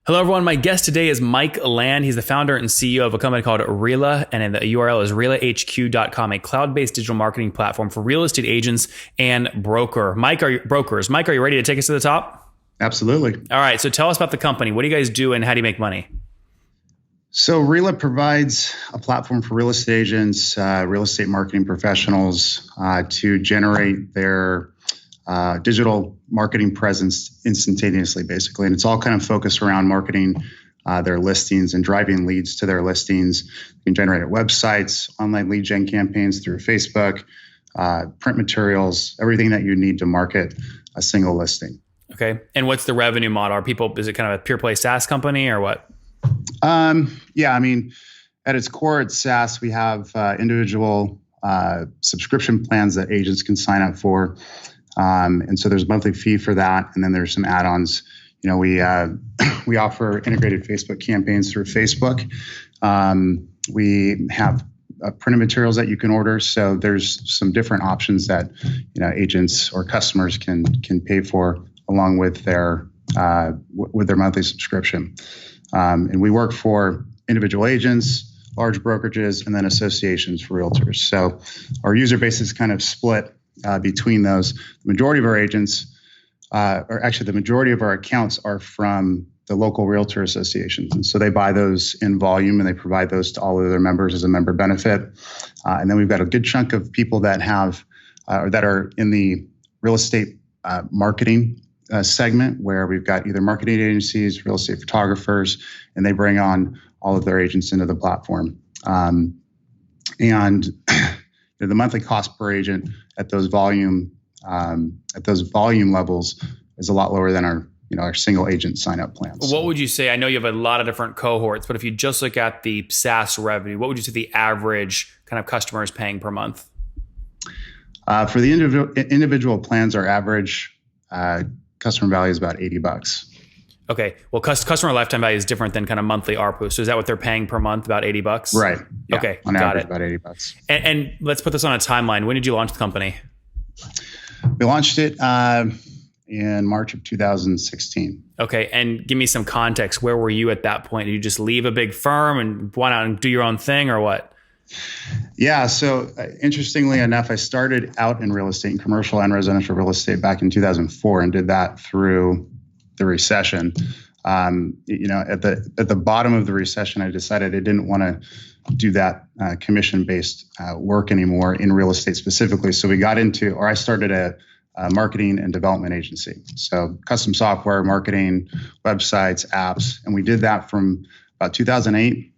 Hello, everyone. My guest today is Mike Land. He's the founder and CEO of a company called Rela, and the URL is relahq.com, a cloud-based digital marketing platform for real estate agents and brokers. Mike, are you ready to take us to the top? Absolutely. All right. So tell us about the company. What do you guys do, and how do you make money? So Rela provides a platform for real estate agents, real estate marketing professionals to generate their digital marketing presence instantaneously, basically. And it's all kind of focused around marketing their listings and driving leads to their listings. You can generate websites, online lead gen campaigns through Facebook, print materials, everything that you need to market a single listing. Okay. And what's the revenue model? Is it kind of a pure play SaaS company or what? Yeah, I mean, at its core, it's SaaS. We have individual subscription plans that agents can sign up for. And so there's a monthly fee for that. And then there's some add-ons. You know, we offer integrated Facebook campaigns through Facebook. We have printed materials that you can order. So there's some different options that, agents or customers can pay for along with their monthly subscription. And we work for individual agents, large brokerages, and then associations for realtors. So our user base is kind of split between those. The majority of our agents, the majority of our accounts are from the local realtor associations. And so they buy those in volume and they provide those to all of their members as a member benefit. And then we've got a good chunk of people that have, or that are in the real estate marketing segment, where we've got either marketing agencies, real estate photographers, and they bring on all of their agents into the platform. And the monthly cost per agent at those volume levels is a lot lower than our single agent sign up plans. What would you say? I know you have a lot of different cohorts, but if you just look at the SaaS revenue, what would you say the average kind of customer is paying per month? For the individual plans, our average customer value is about $80. Okay. Well, customer lifetime value is different than kind of monthly ARPU. So is that what they're paying per month? About $80? Right. Yeah. Okay. On got average, it. about $80. And let's put this on a timeline. When did you launch the company? We launched it in March of 2016. Okay. And give me some context. Where were you at that point? Did you just leave a big firm and went out and do your own thing, or what? Yeah. So interestingly enough, I started out in real estate, in commercial and residential real estate, back in 2004, and did that through the recession. At the bottom of the recession, I decided I didn't want to do that commission-based work anymore in real estate specifically. So I started a marketing and development agency. So custom software, marketing, websites, apps, and we did that from about 2008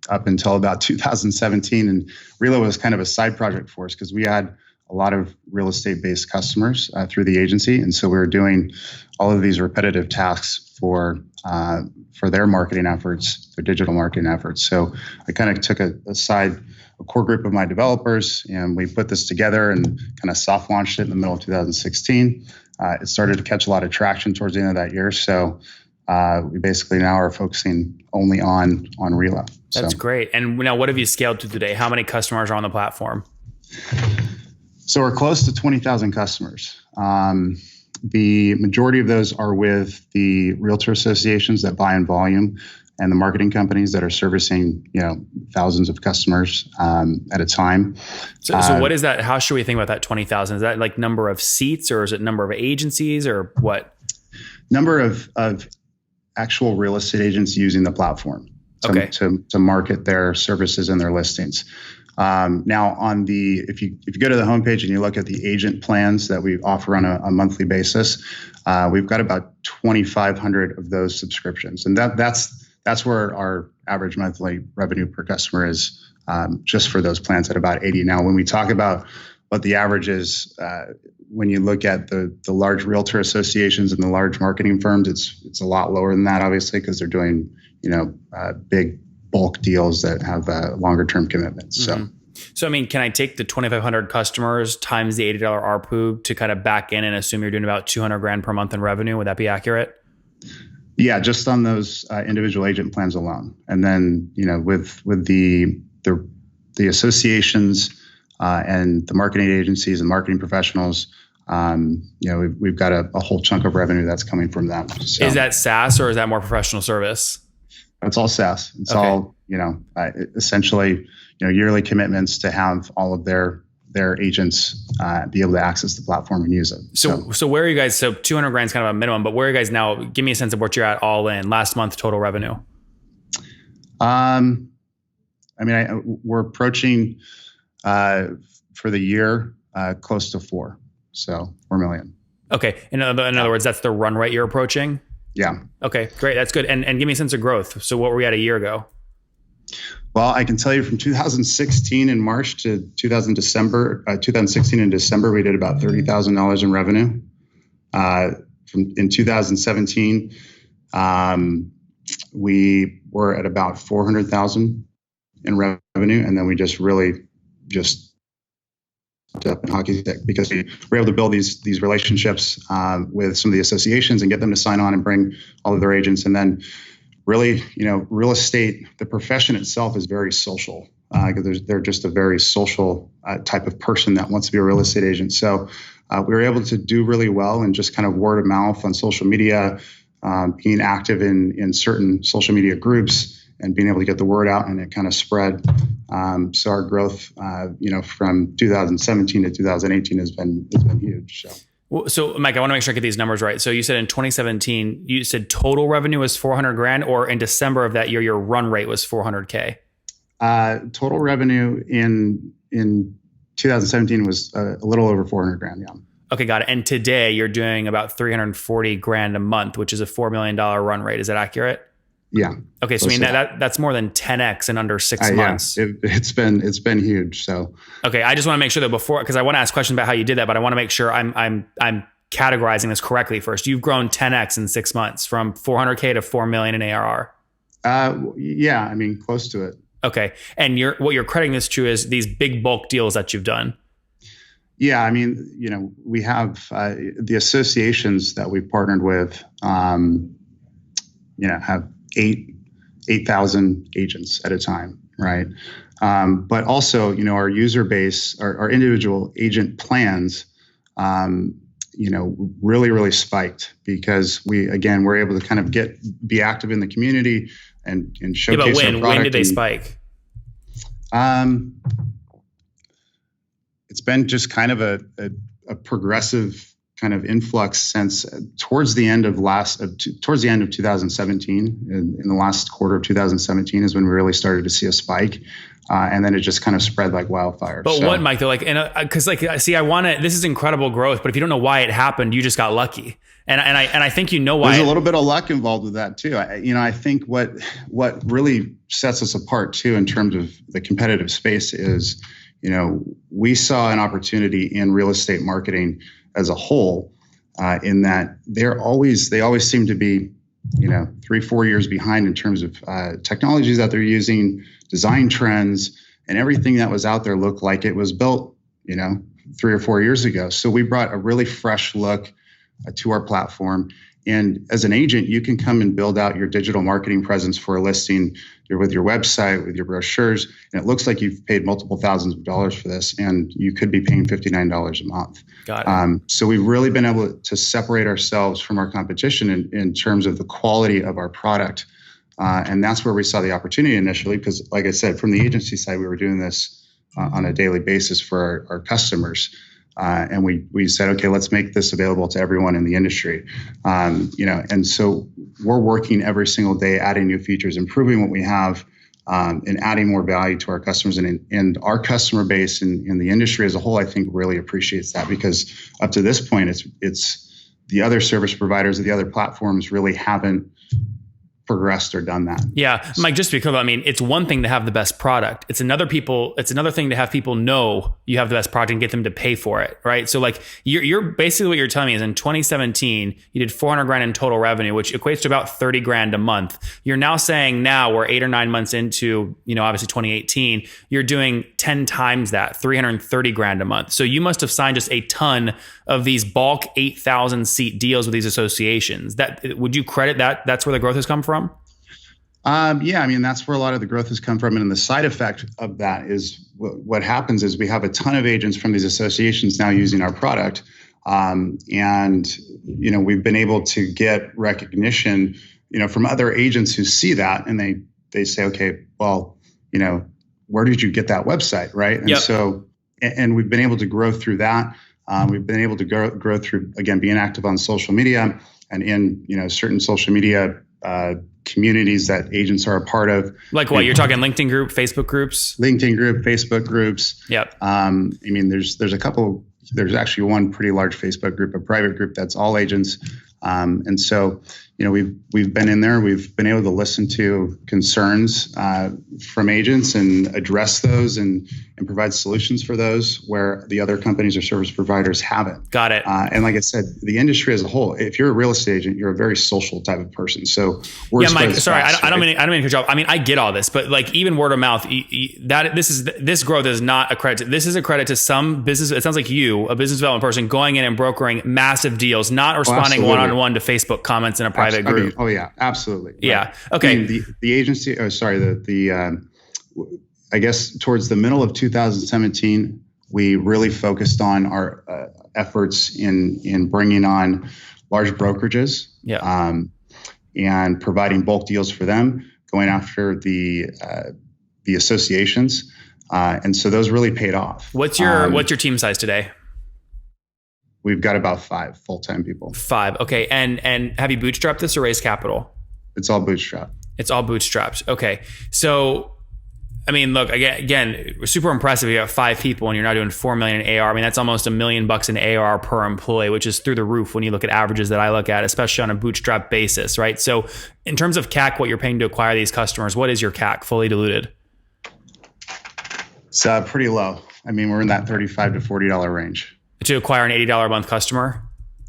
up until about 2017. And Rela was kind of a side project for us because we had a lot of real estate-based customers through the agency, and so we were doing all of these repetitive tasks for their marketing efforts, their digital marketing efforts. So I kind of took a core group of my developers, and we put this together and kind of soft launched it in the middle of 2016. It started to catch a lot of traction towards the end of that year. So we basically now are focusing only on Rela. That's great. And now, what have you scaled to today? How many customers are on the platform? So we're close to 20,000 customers. The majority of those are with the realtor associations that buy in volume, and the marketing companies that are servicing, thousands of customers at a time. So what is that? How should we think about that 20,000? Is that like number of seats, or is it number of agencies, or what? Number of actual real estate agents using the platform to market their services and their listings. Now, if you go to the homepage and you look at the agent plans that we offer on a monthly basis, we've got about 2,500 of those subscriptions, and that's where our average monthly revenue per customer is, just for those plans, at about 80. Now, when we talk about what the average is, when you look at the large realtor associations and the large marketing firms, it's a lot lower than that, obviously, because they're doing big bulk deals that have longer term commitments. Mm-hmm. So, I mean, can I take the 2,500 customers times the $80 ARPU to kind of back in and assume you're doing about $200,000 per month in revenue? Would that be accurate? Yeah, just on those individual agent plans alone. And then, with the associations and the marketing agencies and marketing professionals, we've got a whole chunk of revenue that's coming from them. So is that SaaS or is that more professional service? It's all SaaS. It's all, essentially, yearly commitments to have all of their agents be able to access the platform and use it. So where are you guys? So 200 grand is kind of a minimum, but where are you guys now? Give me a sense of what you're at all in last month total revenue. We're approaching for the year close to 4 million. Okay. In other words, that's the run rate you're approaching? Yeah. Okay, great. That's good. And give me a sense of growth. So what were we at a year ago? Well, I can tell you from 2016 in March to 2016 in December, we did about $30,000 in revenue. In 2017, we were at about $400,000 in revenue, and then we just up in hockey stick because we were able to build these relationships with some of the associations and get them to sign on and bring all of their agents. And then really, real estate, the profession itself is very social because they're just a very social type of person that wants to be a real estate agent. So we were able to do really well and just kind of word of mouth on social media, being active in certain social media groups and being able to get the word out, and it kind of spread. So our growth, from 2017 to 2018 has been huge. So Mike, I want to make sure I get these numbers right. So you said in 2017, you said total revenue was 400 grand, or in December of that year, your run rate was 400K? Total revenue in 2017 was a little over 400 grand. Yeah. Okay, got it. And today you're doing about 340 grand a month, which is a $4 million run rate. Is that accurate? Yeah. Okay, so that's more than 10x in under 6 months. Yeah, it's been huge. So okay, I just want to make sure that because I want to ask questions about how you did that, but I want to make sure I'm categorizing this correctly first. You've grown 10x in 6 months from 400K to 4 million in ARR. Yeah, close to it. Okay, and what you're crediting this to is these big bulk deals that you've done. Yeah, we have the associations that we've partnered with. Have 8,000 agents at a time, right? But also, our user base, our individual agent plans, really spiked because we're able to kind of be active in the community and showcase our product. When did they spike? It's been just kind of a progressive kind of influx since towards the end of 2017. In the last quarter of 2017 is when we really started to see a spike, and then it just kind of spread like wildfire. But what, Mike? They're like, because see, I want to. This is incredible growth, but if you don't know why it happened, you just got lucky. And I think why. There's a little bit of luck involved with that too. I think what really sets us apart too in terms of the competitive space is, we saw an opportunity in real estate marketing as a whole, in that they always seem to be, 3-4 years behind in terms of technologies that they're using, design trends, and everything that was out there looked like it was built, 3 or 4 years ago. So we brought a really fresh look to our platform. And as an agent, you can come and build out your digital marketing presence for a listing with your website, with your brochures. And it looks like you've paid multiple thousands of dollars for this, and you could be paying $59 a month. Got it. So we've really been able to separate ourselves from our competition in terms of the quality of our product. And that's where we saw the opportunity initially, because like I said, from the agency side, we were doing this on a daily basis for our customers. And we said, okay, let's make this available to everyone in the industry. And so we're working every single day, adding new features, improving what we have, and adding more value to our customers. And our customer base in the industry as a whole, I think, really appreciates that, because up to this point, it's the other service providers, the other platforms really haven't progressed or done that. Yeah, Mike, just because it's one thing to have the best product. It's another thing to have people know you have the best product and get them to pay for it, right? So like you're basically, what you're telling me is in 2017, you did 400 grand in total revenue, which equates to about 30 grand a month. You're now saying we're 8 or 9 months into, obviously 2018, you're doing 10 times that, 330 grand a month. So you must have signed just a ton of these bulk 8,000 seat deals with these associations. Would you credit that? That's where the growth has come from? Yeah, that's where a lot of the growth has come from. And the side effect of that is what happens is we have a ton of agents from these associations now using our product. And we've been able to get recognition, from other agents who see that, and they say, okay, well, where did you get that website, right? And so, and we've been able to grow through that. We've been able to grow through, again, being active on social media and in certain social media communities that agents are a part of. Like what? You're talking LinkedIn group, Facebook groups? LinkedIn group, Facebook groups. Yep. There's a couple. There's actually one pretty large Facebook group, a private group that's all agents. And so, we've been in there. We've been able to listen to concerns from agents and address those and provide solutions for those where the other companies or service providers haven't. Got it. And like I said, the industry as a whole, if you're a real estate agent, you're a very social type of person. So Mike, sorry, I don't mean to cut you off. I mean, I get all this, but like even word of mouth, this growth is not a credit. This is a credit to some business. It sounds like you, a business development person, going in and brokering massive deals, not responding one-on-one to Facebook comments in a private group. Oh yeah, absolutely. Yeah. Right. Okay. The agency. Oh, sorry. I guess towards the middle of 2017, we really focused on our efforts in bringing on large brokerages. Yeah. And providing bulk deals for them, going after the associations, and so those really paid off. What's your team size today? We've got about 5 full-time people. 5. Okay. And have you bootstrapped this or raised capital? It's all bootstrapped. It's all bootstrapped. Okay. So, I mean, look, again, super impressive. You got 5 people and you're now doing $4 million in ARR. I mean, that's almost $1 million in ARR per employee, which is through the roof when you look at averages that I look at, especially on a bootstrap basis, right? So in terms of CAC, what you're paying to acquire these customers, what is your CAC fully diluted? It's pretty low. I mean, we're in that $35 to $40 range. To acquire an $80 a month customer?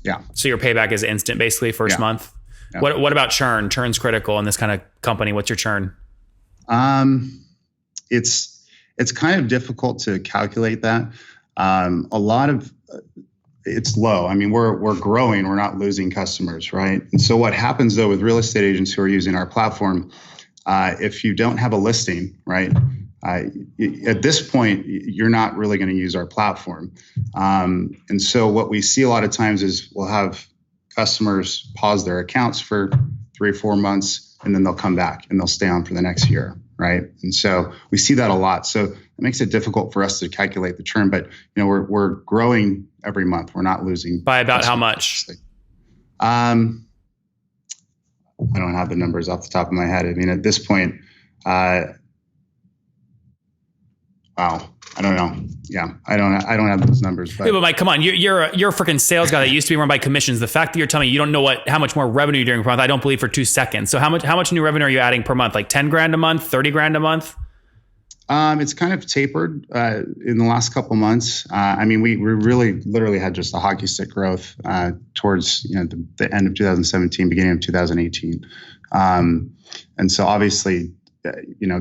Yeah. So your payback is instant, basically, first month? Yeah. What about churn? Churn's critical in this kind of company. What's your churn? It's kind of difficult to calculate that. It's low. I mean, we're growing. We're not losing customers, right? And so what happens though with real estate agents who are using our platform, if you don't have a listing, right? At this point, you're not really going to use our platform. And so what we see a lot of times is we'll have customers pause their accounts for 3 or 4 months, and then they'll come back and they'll stay on for the next year, right? And so we see that a lot. So it makes it difficult for us to calculate the churn, but we're growing every month. We're not losing. By about how much? I don't have the numbers off the top of my head. I mean, at this point, wow, I don't know. Yeah, I don't have those numbers. But, yeah, but Mike, come on, you're a freaking sales guy that used to be run by commissions. The fact that you're telling me you don't know how much more revenue you're doing per month, I don't believe for 2 seconds. So how much new revenue are you adding per month? Like 10 grand a month, 30 grand a month? It's kind of tapered in the last couple of months. I mean, we really literally had just a hockey stick growth towards the end of 2017, beginning of 2018, and so obviously.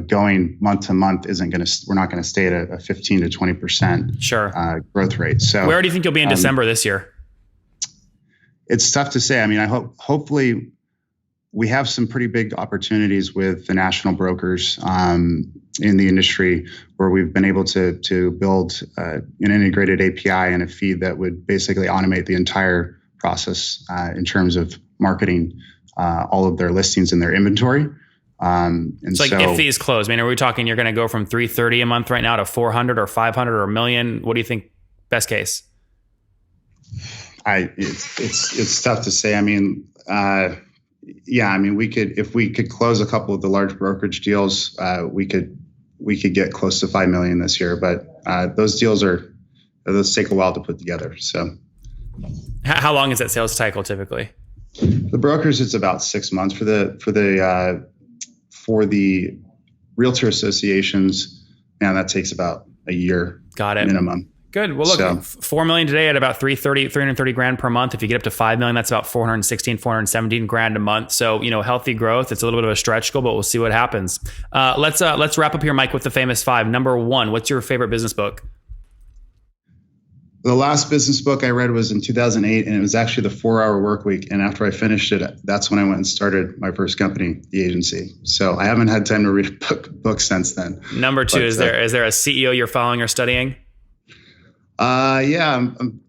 Going month to month we're not going to stay at a 15 to 20% growth rate. So where do you think you'll be in December this year? It's tough to say. I mean, hopefully we have some pretty big opportunities with the national brokers in the industry where we've been able to build an integrated API and a feed that would basically automate the entire process in terms of marketing all of their listings and their inventory. It's like if these close, I mean, are we talking you're going to go from 330 a month right now to 400 or 500 or $1 million? What do you think best case? It's tough to say. I mean, if we could close a couple of the large brokerage deals, we could get close to 5 million this year, but those deals take a while to put together. So how long is that sales cycle typically? The brokers, it's about 6 months. For the realtor associations, that takes about a year. Got it. Minimum. Good. Well, look, 4 million today at about 330 grand per month. If you get up to 5 million, that's about 417 grand a month. So, healthy growth. It's a little bit of a stretch goal, but we'll see what happens. Let's wrap up here, Mike, with the famous 5. Number 1, what's your favorite business book? The last business book I read was in 2008, and it was actually the 4-Hour Workweek. And after I finished it, that's when I went and started my first company, the agency. So I haven't had time to read a book since then. Number 2, is there a CEO you're following or studying? Yeah,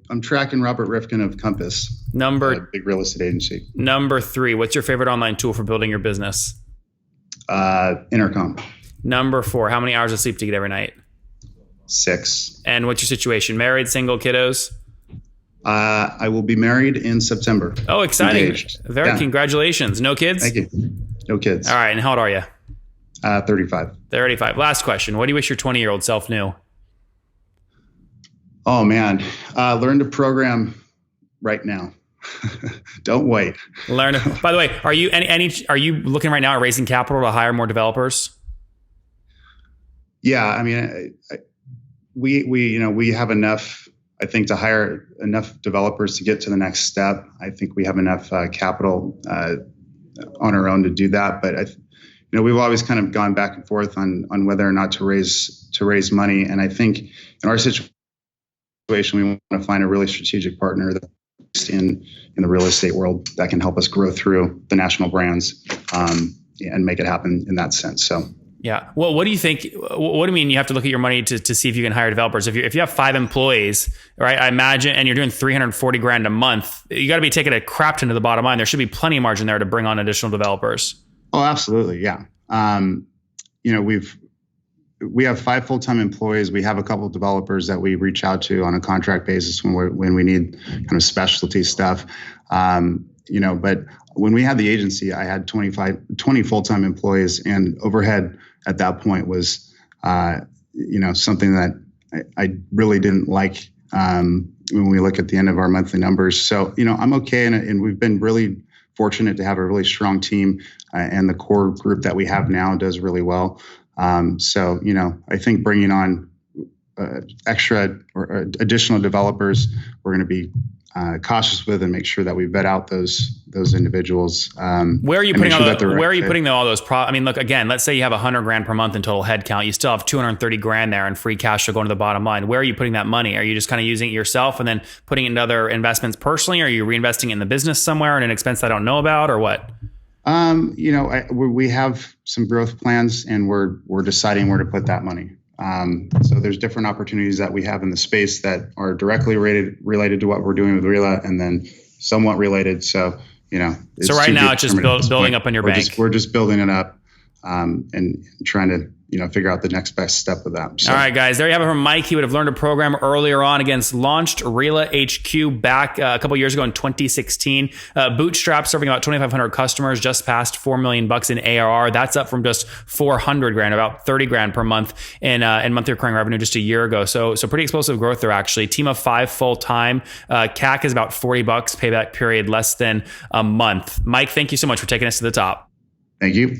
I'm tracking Robert Rifkin of Compass, a big real estate agency. Number 3, what's your favorite online tool for building your business? Intercom. Number 4, how many hours of sleep do you get every night? 6. And what's your situation? Married, single, kiddos? I will be married in September. Oh, exciting. Engaged. Congratulations. No kids? Thank you. No kids. All right. And how old are you? 35. 35. Last question. What do you wish your 20-year-old self knew? Oh, man. Learn to program right now. Don't wait. By the way, are you looking right now at raising capital to hire more developers? Yeah. I mean, we have enough, I think, to hire enough developers to get to the next step. I think we have enough capital on our own to do that. But we've always kind of gone back and forth on whether or not to raise money. And I think in our situation, we want to find a really strategic partner that's in the real estate world that can help us grow through the national brands and make it happen in that sense. So. Yeah. Well, what do you think? What do you mean you have to look at your money to see if you can hire developers? If you have 5 employees, right? I imagine, and you're doing $340,000 a month, you got to be taking a crap ton to the bottom line. There should be plenty of margin there to bring on additional developers. Oh, absolutely. Yeah. We have 5 full-time employees. We have a couple of developers that we reach out to on a contract basis when we need kind of specialty stuff. But when we had the agency, I had 20 full-time employees, and overhead at that point was, something that I really didn't like when we look at the end of our monthly numbers. So, I'm okay. And we've been really fortunate to have a really strong team, and the core group that we have now does really well. So, I think bringing on extra or additional developers, we're going to be cautious with and make sure that we vet out those individuals. Where are you putting all those? I mean, look, again, let's say you have $100,000 per month in total headcount. You still have $230,000 there in free cash flow going to the bottom line. Where are you putting that money? Are you just kind of using it yourself and then putting it into other investments personally? Or are you reinvesting in the business somewhere in an expense I don't know about, or what? We have some growth plans, and we're deciding where to put that money. So there's different opportunities that we have in the space that are directly related to what we're doing with Rela, and then somewhat related. So, so right now it's just building up in your bank. We're just building it up, and trying to, figure out the next best step of that. So. All right, guys, there you have it from Mike. He would have learned to program earlier on. Launched Rela HQ back a couple years ago in 2016. Bootstrapped, serving about 2,500 customers, just past $4 million in ARR. That's up from just $400,000, about $30,000 per month in monthly recurring revenue just a year ago. So pretty explosive growth there, actually. Team of 5 full time. CAC is about $40. Payback period less than a month. Mike, thank you so much for taking us to the top. Thank you.